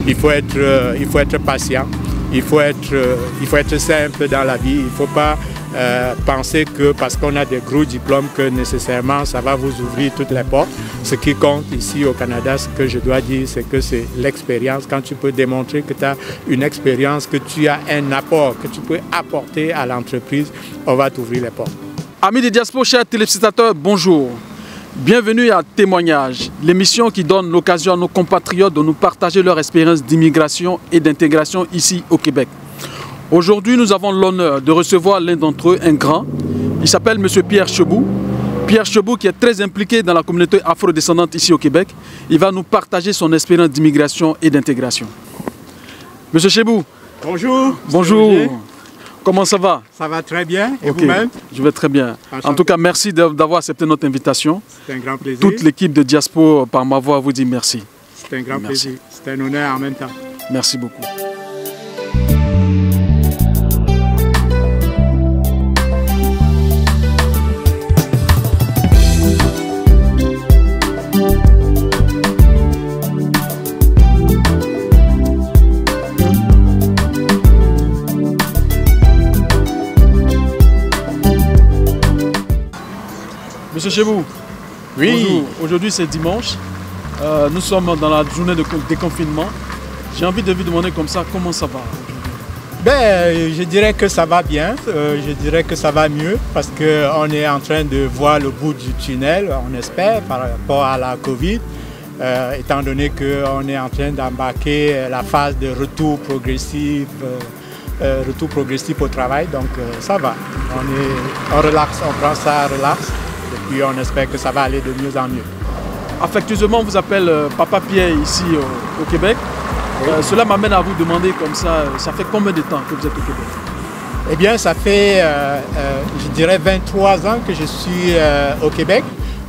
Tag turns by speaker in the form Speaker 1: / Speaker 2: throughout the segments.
Speaker 1: Il faut être patient, il faut être simple dans la vie. Il ne faut pas penser que parce qu'on a des gros diplômes que nécessairement ça va vous ouvrir toutes les portes. Ce qui compte ici au Canada, ce que je dois dire, c'est que c'est l'expérience. Quand tu peux démontrer que tu as une expérience, que tu as un apport, que tu peux apporter à l'entreprise, on va t'ouvrir les portes.
Speaker 2: Amis des diaspos, chers téléspectateurs, bonjour. Bienvenue à Témoignage, l'émission qui donne l'occasion à nos compatriotes de nous partager leur expérience d'immigration et d'intégration ici au Québec. Aujourd'hui, nous avons l'honneur de recevoir l'un d'entre eux, un grand. Il s'appelle M. Pierre Chebou. Pierre Chebou qui est très impliqué dans la communauté afro-descendante ici au Québec. Il va nous partager son expérience d'immigration et d'intégration. M. Chebou.
Speaker 1: Bonjour.
Speaker 2: Bonjour. Comment ça va?
Speaker 1: Ça va très bien. Et
Speaker 2: okay.
Speaker 1: vous-même?
Speaker 2: Je vais très bien.
Speaker 1: Enchanté.
Speaker 2: En tout cas, merci d'avoir accepté notre invitation.
Speaker 1: C'est un grand plaisir.
Speaker 2: Toute l'équipe de Diaspo, par ma voix, vous dit merci.
Speaker 1: C'est un grand plaisir. C'est un honneur en même temps.
Speaker 2: Merci beaucoup. Monsieur Chebou,
Speaker 1: oui.
Speaker 2: Aujourd'hui c'est dimanche, nous sommes dans la journée de déconfinement. J'ai envie de vous demander comme ça, comment ça va?
Speaker 1: Je dirais que ça va bien, je dirais que ça va mieux parce qu'on est en train de voir le bout du tunnel, on espère, par rapport à la COVID, étant donné qu'on est en train d'embarquer la phase de retour progressif au travail, donc ça va. On relaxe, on prend ça relax. Et puis on espère que ça va aller de mieux en mieux.
Speaker 2: Affectueusement, on vous appelle Papa Pierre ici au Québec. Oui. Cela m'amène à vous demander comme ça fait combien de temps que vous êtes au Québec?
Speaker 1: Eh bien, ça fait, je dirais, 23 ans que je suis au Québec.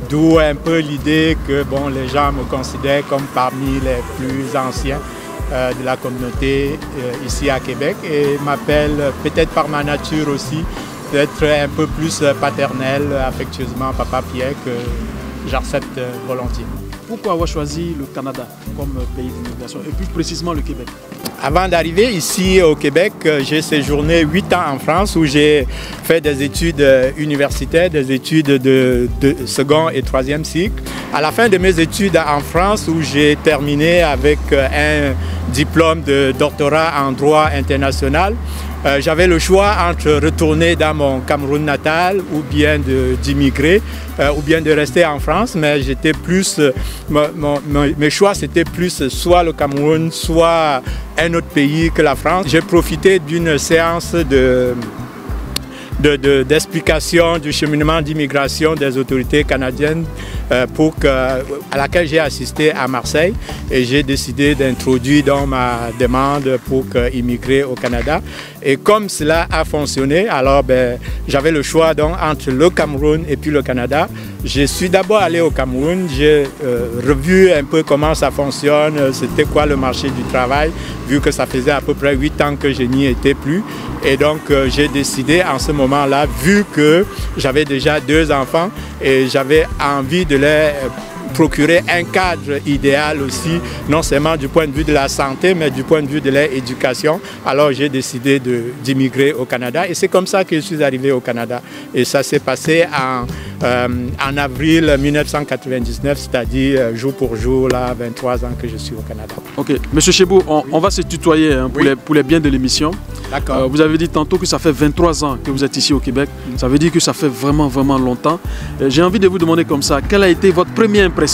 Speaker 1: D'où un peu l'idée que bon, les gens me considèrent comme parmi les plus anciens de la communauté ici à Québec. Et m'appellent peut-être par ma nature aussi, d'être un peu plus paternel, affectueusement, Papa Pierre, que j'accepte volontiers.
Speaker 2: Pourquoi avoir choisi le Canada comme pays d'immigration et plus précisément le Québec?
Speaker 1: Avant d'arriver ici au Québec, j'ai séjourné 8 ans en France où j'ai fait des études universitaires, des études de second et troisième cycle. À la fin de mes études en France où j'ai terminé avec un diplôme de doctorat en droit international, j'avais le choix entre retourner dans mon Cameroun natal ou bien d'immigrer ou bien de rester en France, mais j'étais plus, mes choix c'était plus soit le Cameroun, soit un autre pays que la France. J'ai profité d'une séance d'explication du cheminement d'immigration des autorités canadiennes à laquelle j'ai assisté à Marseille et j'ai décidé d'introduire dans ma demande pour immigrer au Canada. Et comme cela a fonctionné, alors j'avais le choix donc, entre le Cameroun et puis le Canada. Je suis d'abord allé au Cameroun, j'ai revu un peu comment ça fonctionne, c'était quoi le marché du travail, vu que ça faisait à peu près 8 ans que je n'y étais plus. Et donc j'ai décidé en ce moment-là, vu que j'avais déjà 2 enfants et j'avais envie de les procurer un cadre idéal aussi, non seulement du point de vue de la santé, mais du point de vue de l'éducation. Alors j'ai décidé d'immigrer au Canada et c'est comme ça que je suis arrivé au Canada. Et ça s'est passé en avril 1999, c'est-à-dire jour pour jour, là, 23 ans que je suis au Canada.
Speaker 2: Ok, Monsieur Chebou, on va se tutoyer hein, pour les biens de l'émission.
Speaker 1: D'accord.
Speaker 2: Vous avez dit tantôt que ça fait 23 ans que vous êtes ici au Québec. Ça veut dire que ça fait vraiment, vraiment longtemps. J'ai envie de vous demander comme ça, quelle a été votre première impression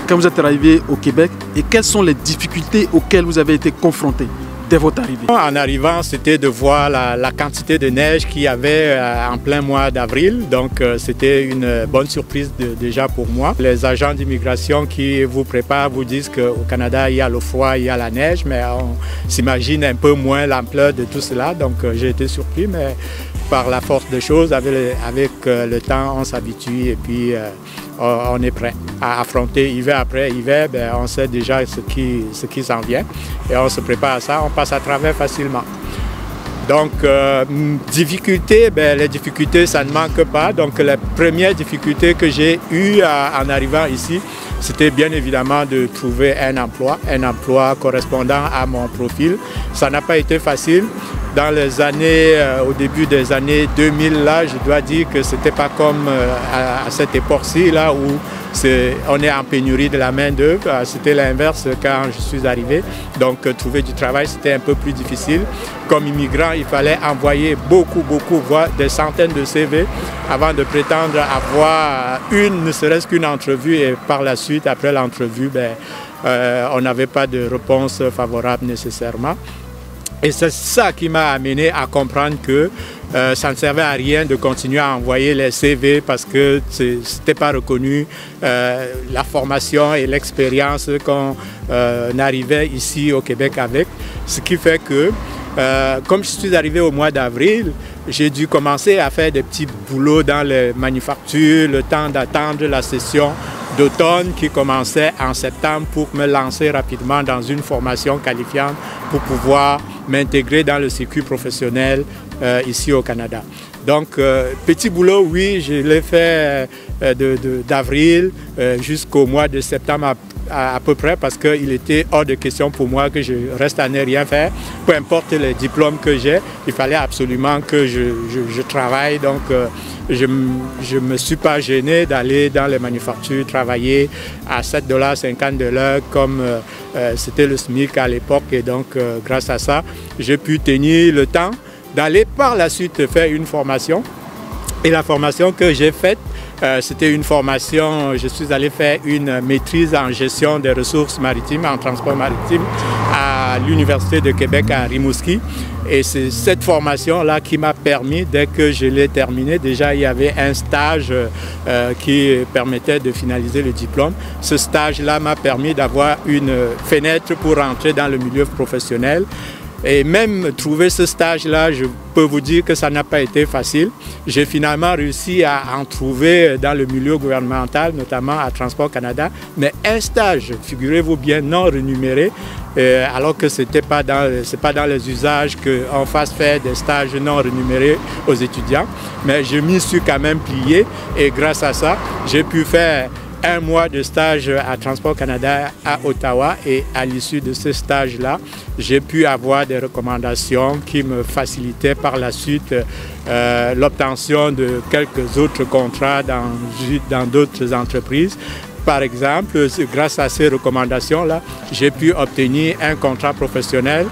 Speaker 2: quand vous êtes arrivé au Québec et quelles sont les difficultés auxquelles vous avez été confronté dès votre arrivée?
Speaker 1: En arrivant, c'était de voir la quantité de neige qu'il y avait en plein mois d'avril. Donc, c'était une bonne surprise déjà pour moi. Les agents d'immigration qui vous préparent vous disent qu'au Canada, il y a le froid, il y a la neige, mais on s'imagine un peu moins l'ampleur de tout cela. Donc, j'ai été surpris, mais par la force des choses, avec le temps, on s'habitue et puis on est prêt à affronter hiver après hiver. On sait déjà ce qui s'en vient et on se prépare à ça, on passe à travers facilement. Donc, difficultés, les difficultés, ça ne manque pas. Donc, la première difficulté que j'ai eue en arrivant ici, c'était bien évidemment de trouver un emploi correspondant à mon profil. Ça n'a pas été facile. Dans les années, au début des années 2000, là, je dois dire que ce n'était pas comme à cette époque-ci, là où on est en pénurie de la main-d'œuvre. C'était l'inverse quand je suis arrivé. Donc, trouver du travail, c'était un peu plus difficile. Comme immigrant, il fallait envoyer beaucoup, voire des centaines de CV avant de prétendre avoir ne serait-ce qu'une entrevue. Et par la suite, après l'entrevue, on n'avait pas de réponse favorable nécessairement. Et c'est ça qui m'a amené à comprendre que ça ne servait à rien de continuer à envoyer les CV parce que ce n'était pas reconnu la formation et l'expérience qu'on arrivait ici au Québec avec. Ce qui fait que, comme je suis arrivé au mois d'avril, j'ai dû commencer à faire des petits boulots dans les manufactures, le temps d'attendre la session d'automne qui commençait en septembre pour me lancer rapidement dans une formation qualifiante pour pouvoir m'intégrer dans le circuit professionnel ici au Canada. Donc, petit boulot, oui, je l'ai fait d'avril jusqu'au mois de septembre à peu près parce qu'il était hors de question pour moi que je reste à ne rien faire. Peu importe les diplômes que j'ai, il fallait absolument que je travaille. Donc, je ne me suis pas gêné d'aller dans les manufactures, travailler à 7,50 $ de l'heure comme c'était le SMIC à l'époque. Et donc, grâce à ça, j'ai pu tenir le temps d'aller par la suite faire une formation. Et la formation que j'ai faite, c'était une formation, je suis allé faire une maîtrise en gestion des ressources maritimes, en transport maritime à l'Université de Québec à Rimouski. Et c'est cette formation-là qui m'a permis, dès que je l'ai terminée, déjà il y avait un stage qui permettait de finaliser le diplôme. Ce stage-là m'a permis d'avoir une fenêtre pour entrer dans le milieu professionnel. Et même trouver ce stage-là, je peux vous dire que ça n'a pas été facile. J'ai finalement réussi à en trouver dans le milieu gouvernemental, notamment à Transport Canada, mais un stage, figurez-vous bien, non rémunéré, alors que ce n'est pas dans les usages qu'on fasse faire des stages non rémunérés aux étudiants. Mais je m'y suis quand même plié et grâce à ça, j'ai pu faire un mois de stage à Transport Canada à Ottawa et à l'issue de ce stage-là, j'ai pu avoir des recommandations qui me facilitaient par la suite l'obtention de quelques autres contrats dans d'autres entreprises. Par exemple, grâce à ces recommandations-là, j'ai pu obtenir un contrat professionnel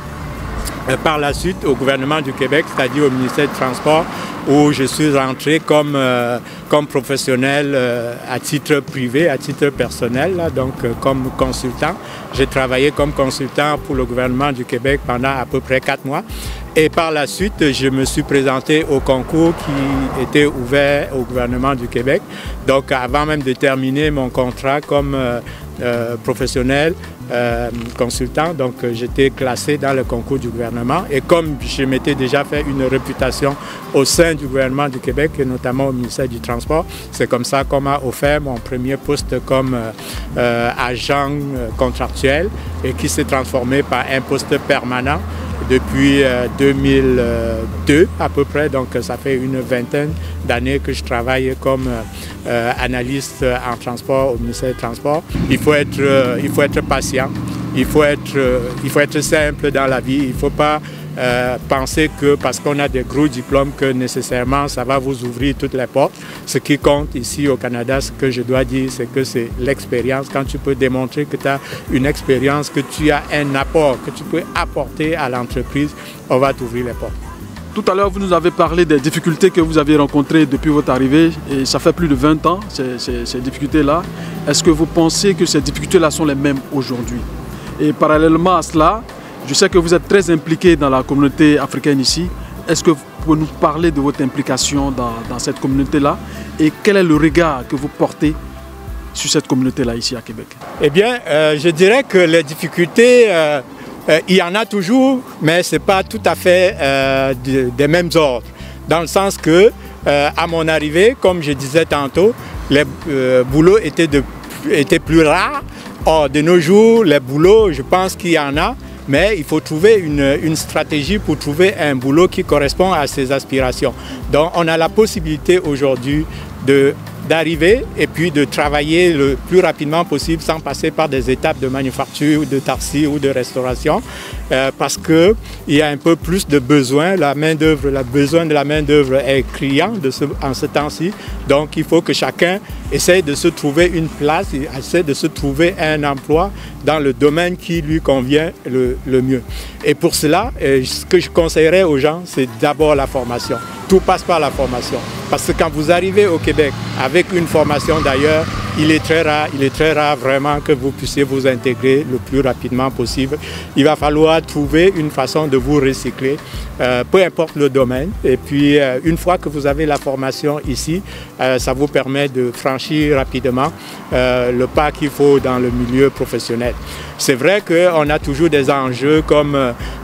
Speaker 1: par la suite au gouvernement du Québec, c'est-à-dire au ministère du Transport, où je suis rentré comme professionnel à titre privé, à titre personnel, là, donc comme consultant. J'ai travaillé comme consultant pour le gouvernement du Québec pendant à peu près 4 mois. Et par la suite, je me suis présenté au concours qui était ouvert au gouvernement du Québec. Donc avant même de terminer mon contrat comme professionnel, consultant, donc j'étais classé dans le concours du gouvernement et comme je m'étais déjà fait une réputation au sein du gouvernement du Québec et notamment au ministère du Transport, c'est comme ça qu'on m'a offert mon premier poste comme agent contractuel et qui s'est transformé par un poste permanent depuis 2002 à peu près, donc ça fait une vingtaine d'années que je travaille comme analyste en transport au ministère du Transport. Il faut être patient, il faut être simple dans la vie, il ne faut pas penser que parce qu'on a des gros diplômes que nécessairement ça va vous ouvrir toutes les portes. Ce qui compte ici au Canada, ce que je dois dire, c'est que c'est l'expérience. Quand tu peux démontrer que tu as une expérience, que tu as un apport, que tu peux apporter à l'entreprise, on va t'ouvrir les portes.
Speaker 2: Tout à l'heure, vous nous avez parlé des difficultés que vous avez rencontrées depuis votre arrivée et ça fait plus de 20 ans, ces difficultés-là. Est-ce que vous pensez que ces difficultés-là sont les mêmes aujourd'hui? Et parallèlement à cela, je sais que vous êtes très impliqué dans la communauté africaine ici. Est-ce que vous pouvez nous parler de votre implication dans cette communauté-là et quel est le regard que vous portez sur cette communauté-là ici à Québec?
Speaker 1: Eh bien, je dirais que les difficultés, il y en a toujours, mais ce n'est pas tout à fait des mêmes ordres. Dans le sens que, à mon arrivée, comme je disais tantôt, les boulots étaient plus rares. Or, de nos jours, les boulots, je pense qu'il y en a, mais il faut trouver une stratégie pour trouver un boulot qui correspond à ses aspirations. Donc, on a la possibilité aujourd'hui d'arriver et puis de travailler le plus rapidement possible sans passer par des étapes de manufacture, de taxi ou de restauration, parce qu'il y a un peu plus de besoin. Le besoin de la main-d'œuvre est criant en ce temps-ci. Donc il faut que chacun essaye de se trouver une place, essaie de se trouver un emploi dans le domaine qui lui convient le mieux. Et pour cela, ce que je conseillerais aux gens, c'est d'abord la formation. Tout passe par la formation. Parce que quand vous arrivez au Québec avec une formation d'ailleurs, il est très rare vraiment que vous puissiez vous intégrer le plus rapidement possible. Il va falloir trouver une façon de vous recycler, peu importe le domaine. Et puis, une fois que vous avez la formation ici, ça vous permet de franchir rapidement le pas qu'il faut dans le milieu professionnel. C'est vrai qu'on a toujours des enjeux comme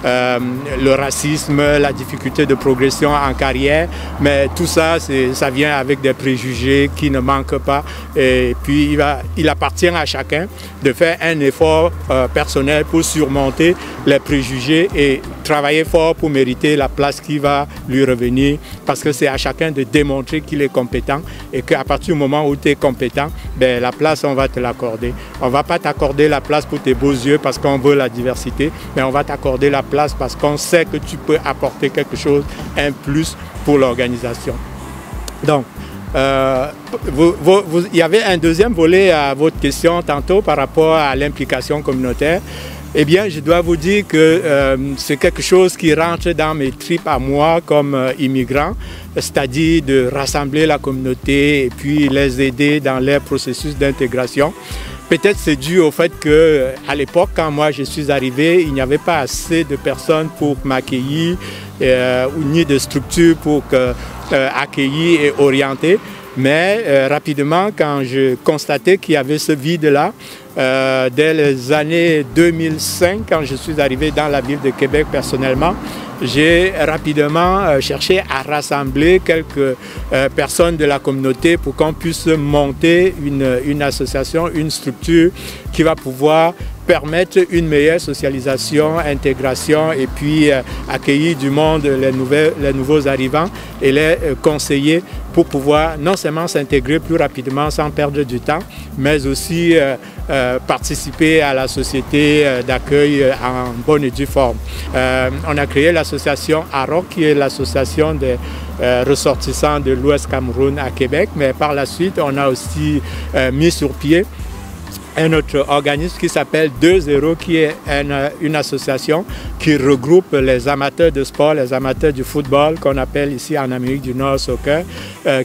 Speaker 1: le racisme, la difficulté de progression en carrière, mais tout ça, ça vient avec des préjugés qui ne manquent pas. Et puis, il appartient à chacun de faire un effort personnel pour surmonter les préjugés et travailler fort pour mériter la place qui va lui revenir, parce que c'est à chacun de démontrer qu'il est compétent et qu'à partir du moment où tu es compétent, ben, la place, on va te l'accorder. On ne va pas t'accorder la place pour tes beaux yeux parce qu'on veut la diversité, mais on va t'accorder la place parce qu'on sait que tu peux apporter quelque chose, un plus pour l'organisation. Donc, il y avait un deuxième volet à votre question tantôt par rapport à l'implication communautaire. Eh bien, je dois vous dire que c'est quelque chose qui rentre dans mes tripes à moi comme immigrant, c'est-à-dire de rassembler la communauté et puis les aider dans leur processus d'intégration. Peut-être c'est dû au fait qu'à l'époque, quand moi je suis arrivé, il n'y avait pas assez de personnes pour m'accueillir, ni de structures pour accueillir et orienter. Mais rapidement, quand je constatais qu'il y avait ce vide-là, dès les années 2005, quand je suis arrivé dans la ville de Québec personnellement, j'ai rapidement cherché à rassembler quelques personnes de la communauté pour qu'on puisse monter une association, une structure qui va pouvoir permettre une meilleure socialisation, intégration et puis accueillir du monde les nouveaux arrivants et les conseiller pour pouvoir non seulement s'intégrer plus rapidement sans perdre du temps, mais aussi participer à la société d'accueil en bonne et due forme. On a créé l'association AROC, qui est l'association des ressortissants de l'Ouest Cameroun à Québec, mais par la suite, on a aussi mis sur pied un autre organisme qui s'appelle 2-0, qui est une association qui regroupe les amateurs de sport, les amateurs du football, qu'on appelle ici en Amérique du Nord soccer,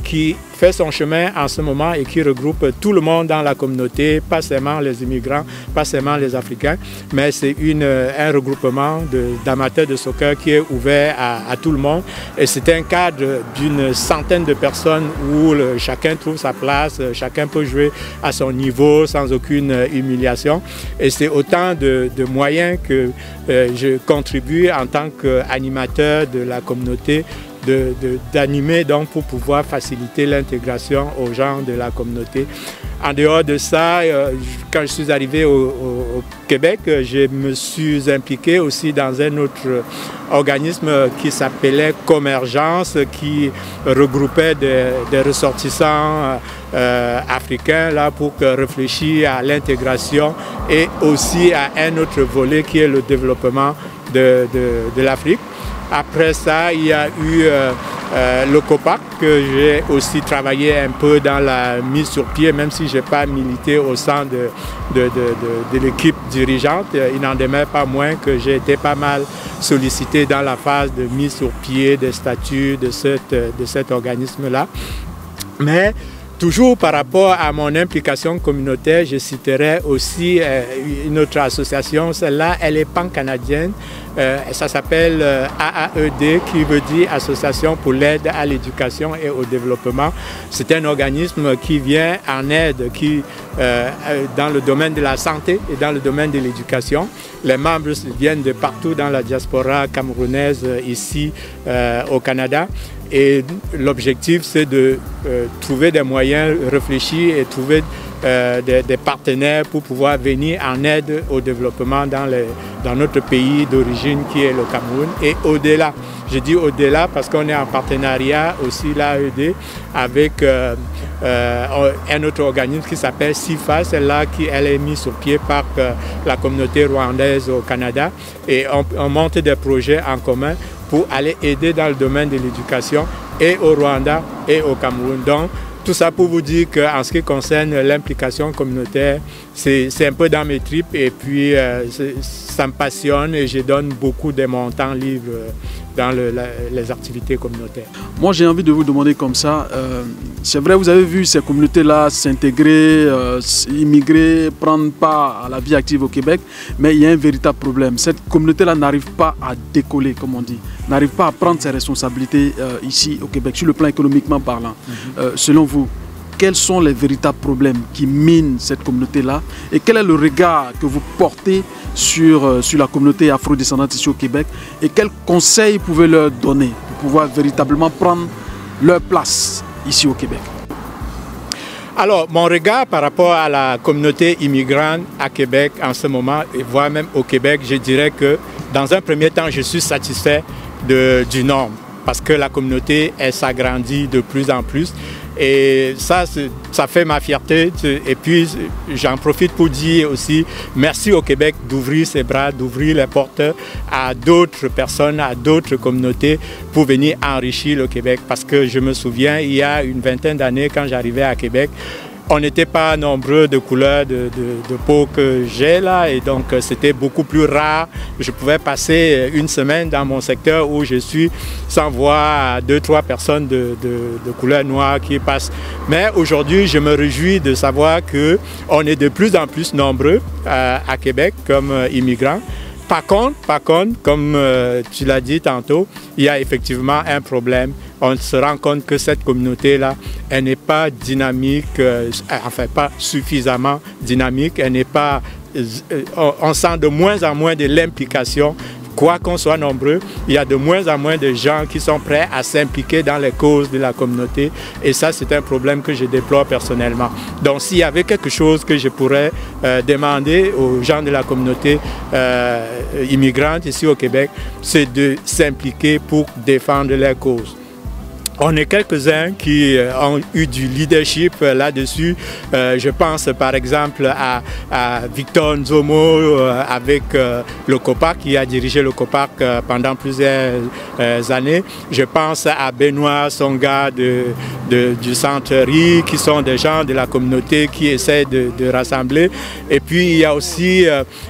Speaker 1: qui fait son chemin en ce moment et qui regroupe tout le monde dans la communauté, pas seulement les immigrants, pas seulement les Africains, mais c'est un regroupement d'amateurs de soccer qui est ouvert à tout le monde. Et c'est un cadre d'une centaine de personnes où chacun trouve sa place, chacun peut jouer à son niveau sans aucune humiliation. Et c'est autant de moyens que je contribue en tant qu'animateur de la communauté d'animer donc pour pouvoir faciliter l'intégration aux gens de la communauté. En dehors de ça, quand je suis arrivé au Québec, je me suis impliqué aussi dans un autre organisme qui s'appelait Commergence, qui regroupait des ressortissants africains là, pour réfléchir à l'intégration et aussi à un autre volet qui est le développement de l'Afrique. Après ça, il y a eu le COPAC, que j'ai aussi travaillé un peu dans la mise sur pied, même si je n'ai pas milité au sein de l'équipe dirigeante. Il n'en demeure pas moins que j'ai été pas mal sollicité dans la phase de mise sur pied des statuts de cet organisme-là. Mais toujours par rapport à mon implication communautaire, je citerai aussi une autre association. Celle-là, elle est pan-canadienne. Ça s'appelle AAED, qui veut dire Association pour l'aide à l'éducation et au développement. C'est un organisme qui vient en aide dans le domaine de la santé et dans le domaine de l'éducation. Les membres viennent de partout dans la diaspora camerounaise ici au Canada. Et l'objectif, c'est de trouver des moyens réfléchis et trouver des partenaires pour pouvoir venir en aide au développement dans notre pays d'origine qui est le Cameroun et au-delà. Je dis au-delà parce qu'on est en partenariat aussi, l'AED, avec un autre organisme qui s'appelle CIFA, celle-là elle est mise sur pied par la communauté rwandaise au Canada et on monte des projets en commun pour aller aider dans le domaine de l'éducation et au Rwanda et au Cameroun. Donc, tout ça pour vous dire qu'en ce qui concerne l'implication communautaire, c'est un peu dans mes tripes et puis ça me passionne et je donne beaucoup de mon temps libre dans les activités communautaires.
Speaker 2: Moi, j'ai envie de vous demander comme ça, c'est vrai, vous avez vu ces communautés-là s'intégrer, immigrer, prendre part à la vie active au Québec, mais il y a un véritable problème. Cette communauté-là n'arrive pas à décoller, comme on dit, n'arrive pas à prendre ses responsabilités ici au Québec, sur le plan économiquement parlant. Selon vous, quels sont les véritables problèmes qui minent cette communauté-là et quel est le regard que vous portez sur la communauté afrodescendante ici au Québec et quels conseils vous pouvez leur donner pour pouvoir véritablement prendre leur place ici au Québec?
Speaker 1: Alors, mon regard par rapport à la communauté immigrante à Québec en ce moment, et voire même au Québec, je dirais que dans un premier temps, je suis satisfait du nombre parce que la communauté, elle s'agrandit de plus en plus. Et ça fait ma fierté. Et puis, j'en profite pour dire aussi merci au Québec d'ouvrir ses bras, d'ouvrir les portes à d'autres personnes, à d'autres communautés pour venir enrichir le Québec. Parce que je me souviens, il y a une vingtaine d'années, quand j'arrivais à Québec, on n'était pas nombreux de couleurs de peau que j'ai là et donc c'était beaucoup plus rare. Je pouvais passer une semaine dans mon secteur où je suis sans voir 2-3 personnes de couleur noire qui passent. Mais aujourd'hui, je me réjouis de savoir qu'on est de plus en plus nombreux à Québec comme immigrants. Par contre, comme tu l'as dit tantôt, il y a effectivement un problème. On se rend compte que cette communauté-là, elle n'est pas dynamique, enfin pas suffisamment dynamique, elle n'est pas, on sent de moins en moins de l'implication. Quoi qu'on soit nombreux, il y a de moins en moins de gens qui sont prêts à s'impliquer dans les causes de la communauté. Et ça, c'est un problème que je déplore personnellement. Donc, s'il y avait quelque chose que je pourrais demander aux gens de la communauté immigrante ici au Québec, c'est de s'impliquer pour défendre leurs causes. On est quelques-uns qui ont eu du leadership là-dessus. Je pense par exemple à Victor Nzomo avec le COPAC, qui a dirigé le COPAC pendant plusieurs années. Je pense à Benoît Songa du Centre RI, qui sont des gens de la communauté qui essaient de rassembler. Et puis il y a aussi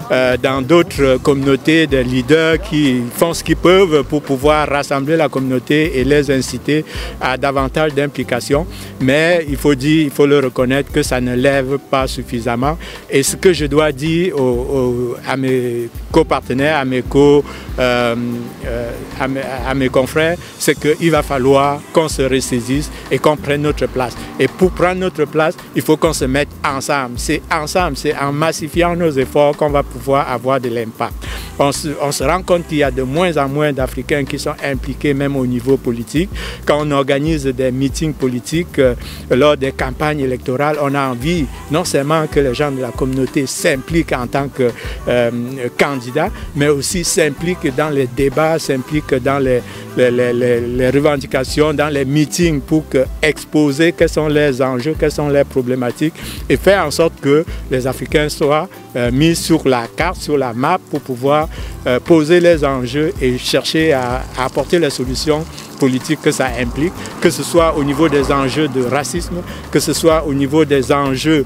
Speaker 1: dans d'autres communautés des leaders qui font ce qu'ils peuvent pour pouvoir rassembler la communauté et les inciter à davantage d'implication, mais il faut le reconnaître que ça ne lève pas suffisamment. Et ce que je dois dire à mes copartenaires, à mes confrères, c'est qu'il va falloir qu'on se ressaisisse et qu'on prenne notre place. Et pour prendre notre place, il faut qu'on se mette ensemble. C'est ensemble, c'est en massifiant nos efforts qu'on va pouvoir avoir de l'impact. On se rend compte qu'il y a de moins en moins d'Africains qui sont impliqués même au niveau politique. Quand on organise des meetings politiques lors des campagnes électorales, on a envie non seulement que les gens de la communauté s'impliquent en tant que candidats, mais aussi s'impliquent dans les débats, s'impliquent dans les revendications, dans les meetings pour exposer quels sont les enjeux, quelles sont les problématiques et faire en sorte que les Africains soient mis sur la carte, sur la map pour pouvoir poser les enjeux et chercher à apporter les solutions politiques que ça implique, que ce soit au niveau des enjeux de racisme, que ce soit au niveau des enjeux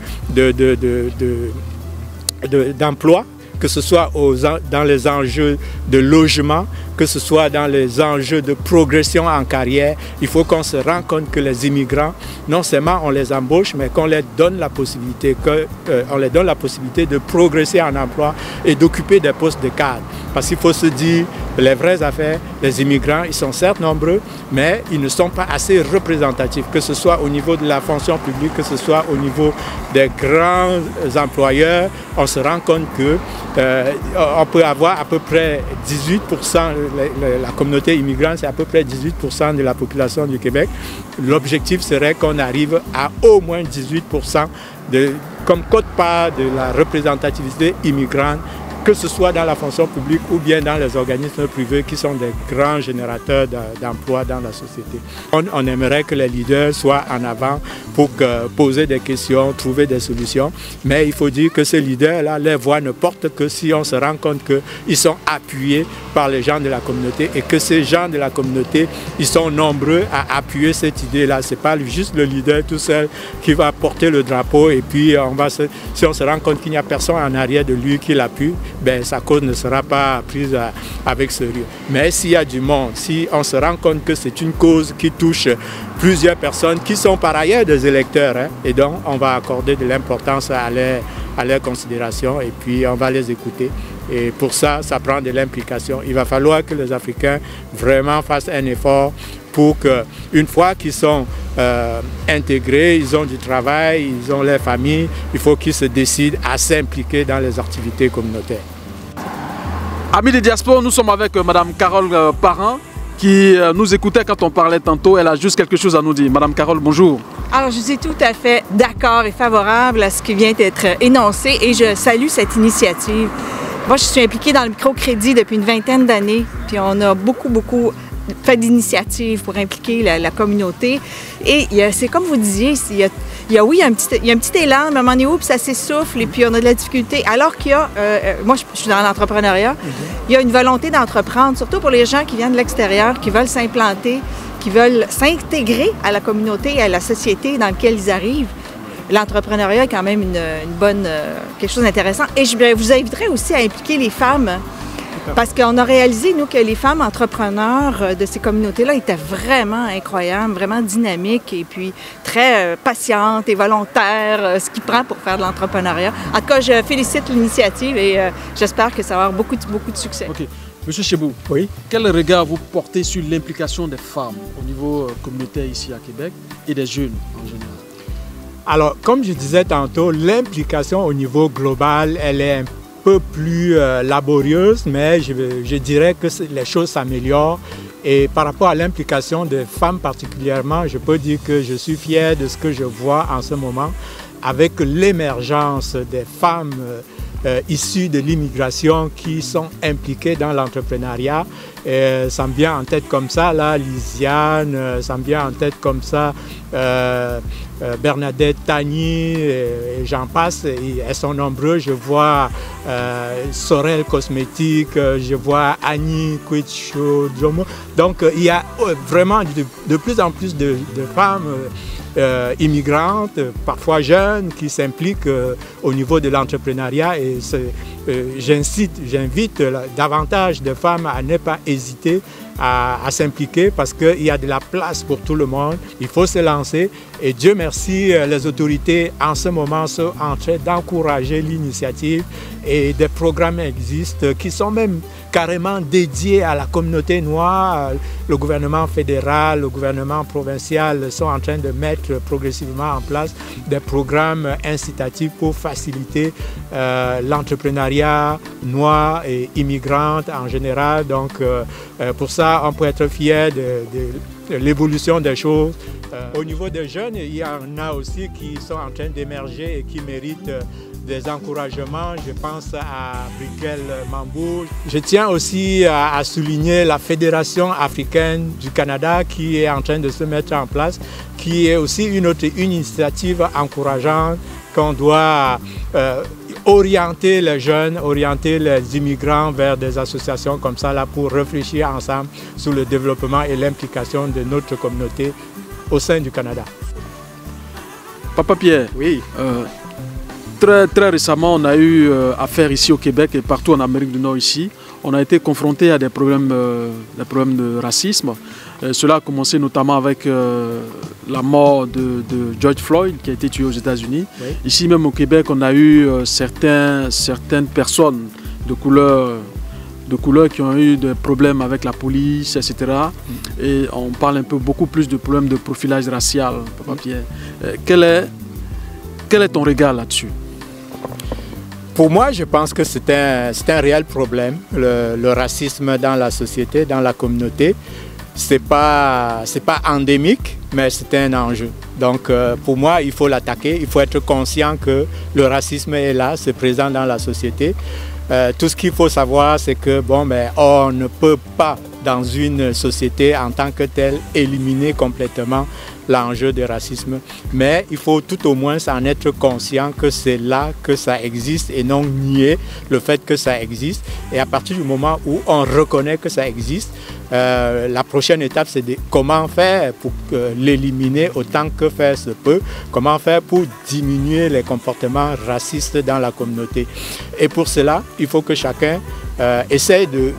Speaker 1: d'emploi, que ce soit dans les enjeux de logement, que ce soit dans les enjeux de progression en carrière. Il faut qu'on se rende compte que les immigrants, non seulement on les embauche, mais qu'on leur donne la possibilité, de progresser en emploi et d'occuper des postes de cadre. Parce qu'il faut se dire les vraies affaires, les immigrants, ils sont certes nombreux, mais ils ne sont pas assez représentatifs, que ce soit au niveau de la fonction publique, que ce soit au niveau des grands employeurs. On se rend compte que on peut avoir à peu près 18%, la communauté immigrante, c'est à peu près 18% de la population du Québec. L'objectif serait qu'on arrive à au moins 18% comme quote-part de la représentativité immigrante, que ce soit dans la fonction publique ou bien dans les organismes privés qui sont des grands générateurs d'emplois dans la société. On aimerait que les leaders soient en avant pour poser des questions, trouver des solutions, mais il faut dire que ces leaders-là, les voix ne portent que si on se rend compte qu'ils sont appuyés par les gens de la communauté et que ces gens de la communauté, ils sont nombreux à appuyer cette idée-là. Ce n'est pas juste le leader tout seul qui va porter le drapeau et puis si on se rend compte qu'il n'y a personne en arrière de lui qui l'appuie, ben, sa cause ne sera pas prise avec sérieux. Mais s'il y a du monde, si on se rend compte que c'est une cause qui touche plusieurs personnes qui sont par ailleurs des électeurs, hein, et donc on va accorder de l'importance à leur considération et puis on va les écouter. Et pour ça, ça prend de l'implication. Il va falloir que les Africains vraiment fassent un effort pour qu'une fois qu'ils sont intégrés, ils ont du travail, ils ont leur famille, il faut qu'ils se décident à s'impliquer dans les activités communautaires.
Speaker 2: Amis des diasporas, nous sommes avec Mme Carole Parent qui nous écoutait quand on parlait tantôt. Elle a juste quelque chose à nous dire. Mme Carole, bonjour.
Speaker 3: Alors, je suis tout à fait d'accord et favorable à ce qui vient d'être énoncé et je salue cette initiative. Moi, je suis impliquée dans le microcrédit depuis une vingtaine d'années, puis on a beaucoup fait d'initiatives pour impliquer la communauté. Et c'est comme vous disiez, il y a un petit élan, mais à un moment donné où, puis ça s'essouffle et puis on a de la difficulté. Alors qu'il y a, moi je suis dans l'entrepreneuriat, il y a une volonté d'entreprendre, surtout pour les gens qui viennent de l'extérieur, qui veulent s'implanter, qui veulent s'intégrer à la communauté et à la société dans laquelle ils arrivent. L'entrepreneuriat est quand même quelque chose d'intéressant. Et je vous inviterais aussi à impliquer les femmes. Parce qu'on a réalisé, nous, que les femmes entrepreneurs de ces communautés-là étaient vraiment incroyables, vraiment dynamiques et puis très patientes et volontaires, ce qui prend pour faire de l'entrepreneuriat. En tout cas, je félicite l'initiative et j'espère que ça va avoir beaucoup de succès.
Speaker 2: OK. Monsieur Chebou,
Speaker 1: oui.
Speaker 2: Quel regard vous portez sur l'implication des femmes au niveau communautaire ici à Québec et des jeunes en général?
Speaker 1: Alors, comme je disais tantôt, l'implication au niveau global, elle est un peu plus laborieuse, mais je dirais que les choses s'améliorent. Et par rapport à l'implication des femmes particulièrement, je peux dire que je suis fier de ce que je vois en ce moment avec l'émergence des femmes issues de l'immigration qui sont impliquées dans l'entrepreneuriat. Ça me vient en tête comme ça, là, Lisiane, ça me vient en tête comme ça, Bernadette Tagny, et j'en passe, et elles sont nombreuses. Je vois Sorel Cosmétique, je vois Annie Kouicho Djomo. Donc il y a vraiment de plus en plus de femmes immigrantes, parfois jeunes, qui s'impliquent au niveau de l'entrepreneuriat et j'invite davantage de femmes à ne pas hésiter à s'impliquer parce qu'il y a de la place pour tout le monde. Il faut se lancer et Dieu merci, les autorités en ce moment sont en train d'encourager l'initiative et des programmes existent qui sont même carrément dédiés à la communauté noire. Le gouvernement fédéral, le gouvernement provincial sont en train de mettre progressivement en place des programmes incitatifs pour faciliter l'entrepreneuriat noir et immigrante en général. Donc pour ça, on peut être fier de l'évolution des choses. Au niveau des jeunes, il y en a aussi qui sont en train d'émerger et qui méritent des encouragements. Je pense à Briquel Mambou. Je tiens aussi à souligner la Fédération africaine du Canada qui est en train de se mettre en place, qui est aussi une autre initiative encourageante qu'on doit orienter les jeunes, orienter les immigrants vers des associations comme ça là, pour réfléchir ensemble sur le développement et l'implication de notre communauté au sein du Canada.
Speaker 2: Papa Pierre,
Speaker 1: oui.
Speaker 2: Très récemment, on a eu affaire ici au Québec et partout en Amérique du Nord ici. On a été confronté à des problèmes de racisme. Cela a commencé notamment avec la mort de George Floyd qui a été tué aux États-Unis. Oui. Ici même au Québec, on a eu certaines personnes de couleur de couleur qui ont eu des problèmes avec la police, etc. Et on parle beaucoup plus de problèmes de profilage racial, Papa Pierre. Quel est ton regard là-dessus?
Speaker 1: Pour moi, je pense que c'est un réel problème, le racisme dans la société, dans la communauté. C'est pas endémique, mais c'est un enjeu. Donc pour moi, il faut l'attaquer, il faut être conscient que le racisme est là, c'est présent dans la société. Tout ce qu'il faut savoir, c'est que on ne peut pas, dans une société en tant que telle, éliminer complètement l'enjeu du racisme. Mais il faut tout au moins en être conscient que c'est là que ça existe et non nier le fait que ça existe. Et à partir du moment où on reconnaît que ça existe, la prochaine étape, c'est de comment faire pour l'éliminer autant que faire se peut, comment faire pour diminuer les comportements racistes dans la communauté. Et pour cela, il faut que chacun essaye de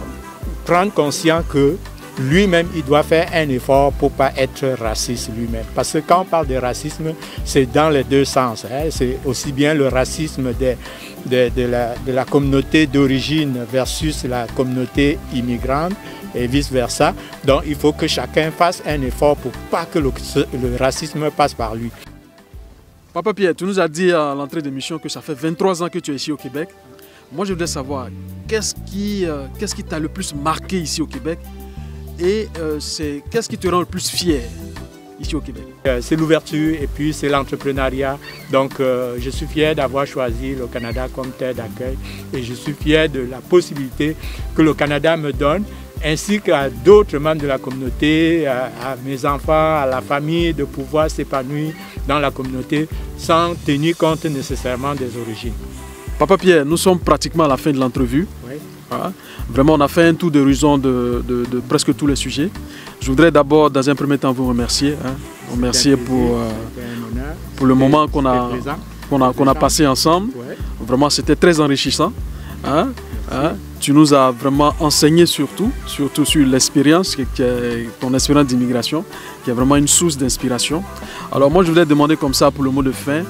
Speaker 1: prendre conscience que lui-même, il doit faire un effort pour ne pas être raciste lui-même. Parce que quand on parle de racisme, c'est dans les deux sens. Hein. C'est aussi bien le racisme de la communauté d'origine versus la communauté immigrante et vice-versa. Donc, il faut que chacun fasse un effort pour pas que le racisme passe par lui.
Speaker 2: Papa Pierre, tu nous as dit à l'entrée de l'émission que ça fait 23 ans que tu es ici au Québec. Moi, je voudrais savoir, qu'est-ce qui t'a le plus marqué ici au Québec? Et qu'est-ce qui te rend le plus fier ici au Québec?
Speaker 1: C'est l'ouverture et puis c'est l'entrepreneuriat. Donc je suis fier d'avoir choisi le Canada comme terre d'accueil et je suis fier de la possibilité que le Canada me donne, ainsi qu'à d'autres membres de la communauté, à mes enfants, à la famille, de pouvoir s'épanouir dans la communauté sans tenir compte nécessairement des origines.
Speaker 2: Papa Pierre, nous sommes pratiquement à la fin de l'entrevue.
Speaker 1: Oui.
Speaker 2: Voilà. Vraiment, on a fait un tour d'horizon de presque tous les sujets. Je voudrais d'abord, dans un premier temps, vous remercier. Remercier pour le moment qu'on a passé ensemble. Ouais. Vraiment, c'était très enrichissant. Tu nous as vraiment enseigné surtout sur l'expérience, ton expérience d'immigration, qui est vraiment une source d'inspiration. Alors moi, je voudrais demander comme ça pour le mot de fin,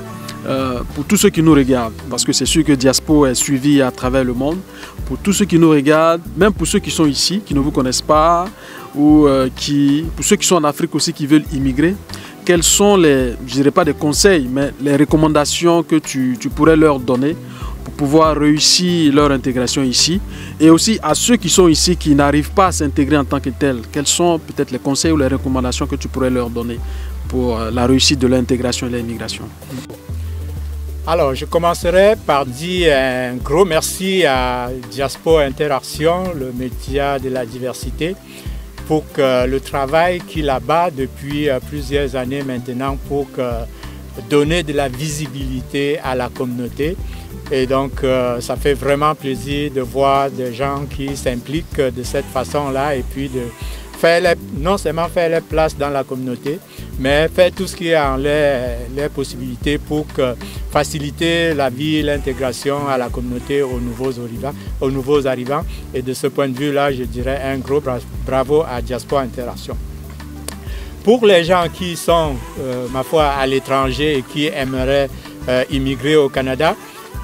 Speaker 2: pour tous ceux qui nous regardent, parce que c'est sûr que Diaspo est suivi à travers le monde, pour tous ceux qui nous regardent, même pour ceux qui sont ici, qui ne vous connaissent pas, ou pour ceux qui sont en Afrique aussi, qui veulent immigrer, quels sont je dirais pas des conseils, mais les recommandations que tu pourrais leur donner pour pouvoir réussir leur intégration ici, et aussi à ceux qui sont ici, qui n'arrivent pas à s'intégrer en tant que tels, quels sont peut-être les conseils ou les recommandations que tu pourrais leur donner pour la réussite de l'intégration et de l'immigration?
Speaker 1: Alors, je commencerai par dire un gros merci à Diaspo Interaction, le média de la diversité, pour le travail qu'il abat depuis plusieurs années maintenant pour donner de la visibilité à la communauté. Et donc, ça fait vraiment plaisir de voir des gens qui s'impliquent de cette façon-là et puis de non seulement faire leur place dans la communauté, mais faire tout ce qui est en les possibilités pour faciliter la vie, l'intégration à la communauté aux nouveaux arrivants. Et de ce point de vue-là, je dirais un gros bravo à Diaspo Interaction. Pour les gens qui sont, ma foi, à l'étranger et qui aimeraient immigrer au Canada,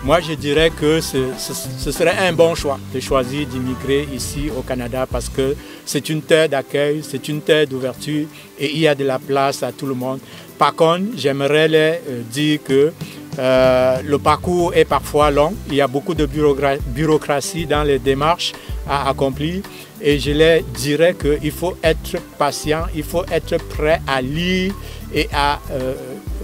Speaker 1: moi, je dirais que ce serait un bon choix de choisir d'immigrer ici au Canada parce que c'est une terre d'accueil, c'est une terre d'ouverture et il y a de la place à tout le monde. Par contre, j'aimerais leur dire que le parcours est parfois long. Il y a beaucoup de bureaucratie dans les démarches à accomplir et je leur dirais qu'il faut être patient, il faut être prêt à lire et à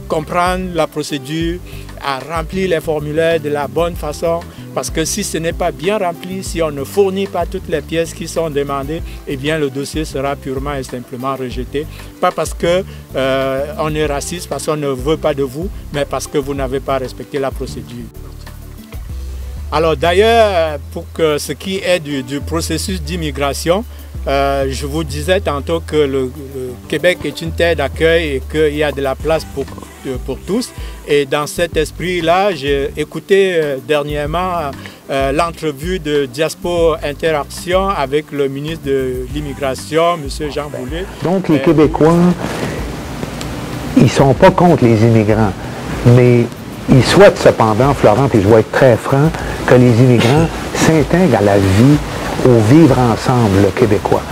Speaker 1: comprendre la procédure, à remplir les formulaires de la bonne façon, parce que si ce n'est pas bien rempli, si on ne fournit pas toutes les pièces qui sont demandées, eh bien le dossier sera purement et simplement rejeté. Pas parce qu'on est raciste, parce qu'on ne veut pas de vous, mais parce que vous n'avez pas respecté la procédure. Alors d'ailleurs, pour ce qui est du processus d'immigration, je vous disais tantôt que le Québec est une terre d'accueil et qu'il y a de la place pour tous. Et dans cet esprit-là, j'ai écouté dernièrement l'entrevue de Diaspo Interaction avec le ministre de l'Immigration, M. Jean Boulet.
Speaker 4: Donc les Québécois, ils ne sont pas contre les immigrants, mais ils souhaitent cependant, Florent, et je vais être très franc, que les immigrants s'intègrent à la vie au vivre ensemble québécois.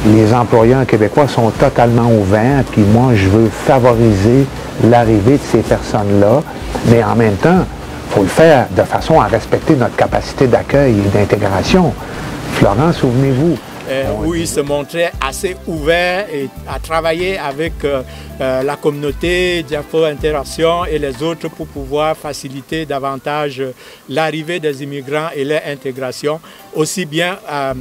Speaker 4: Les employeurs québécois sont totalement ouverts, puis moi, je veux favoriser l'arrivée de ces personnes-là, mais en même temps, il faut le faire de façon à respecter notre capacité d'accueil et d'intégration. Florent, souvenez-vous.
Speaker 1: Où il se montrait assez ouvert et à travailler avec la communauté, Diaspora Interaction et les autres pour pouvoir faciliter davantage l'arrivée des immigrants et leur intégration, aussi bien à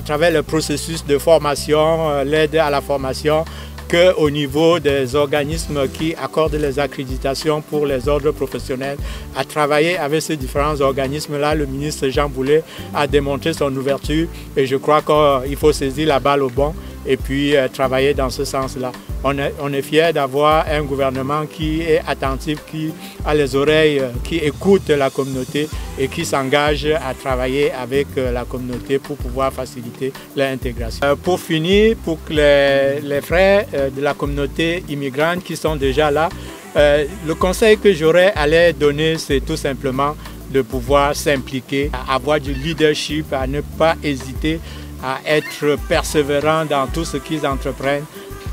Speaker 1: travers le processus de formation, l'aide à la formation, qu'au niveau des organismes qui accordent les accréditations pour les ordres professionnels. À travailler avec ces différents organismes-là, le ministre Jean Boulet a démontré son ouverture et je crois qu'il faut saisir la balle au bon et puis travailler dans ce sens-là. On est fiers d'avoir un gouvernement qui est attentif, qui a les oreilles, qui écoute la communauté et qui s'engage à travailler avec la communauté pour pouvoir faciliter l'intégration. Pour finir, pour que les frères de la communauté immigrante qui sont déjà là, le conseil que j'aurais à leur donner, c'est tout simplement de pouvoir s'impliquer, à avoir du leadership, à ne pas hésiter, à être persévérant dans tout ce qu'ils entreprennent.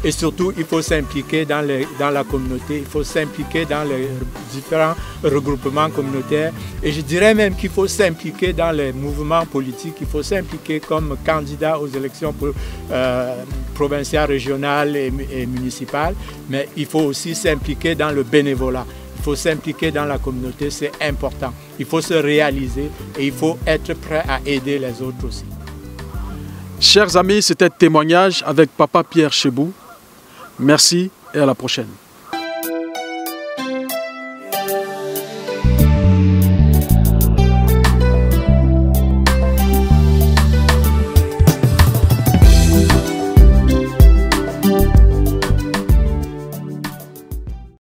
Speaker 1: Et surtout, il faut s'impliquer dans la communauté, il faut s'impliquer dans les différents regroupements communautaires. Et je dirais même qu'il faut s'impliquer dans les mouvements politiques, il faut s'impliquer comme candidat aux élections provinciales, régionales et municipales. Mais il faut aussi s'impliquer dans le bénévolat. Il faut s'impliquer dans la communauté, c'est important. Il faut se réaliser et il faut être prêt à aider les autres aussi.
Speaker 2: Chers amis, c'était Témoignage avec Papa Pierre Chebou. Merci et à la prochaine.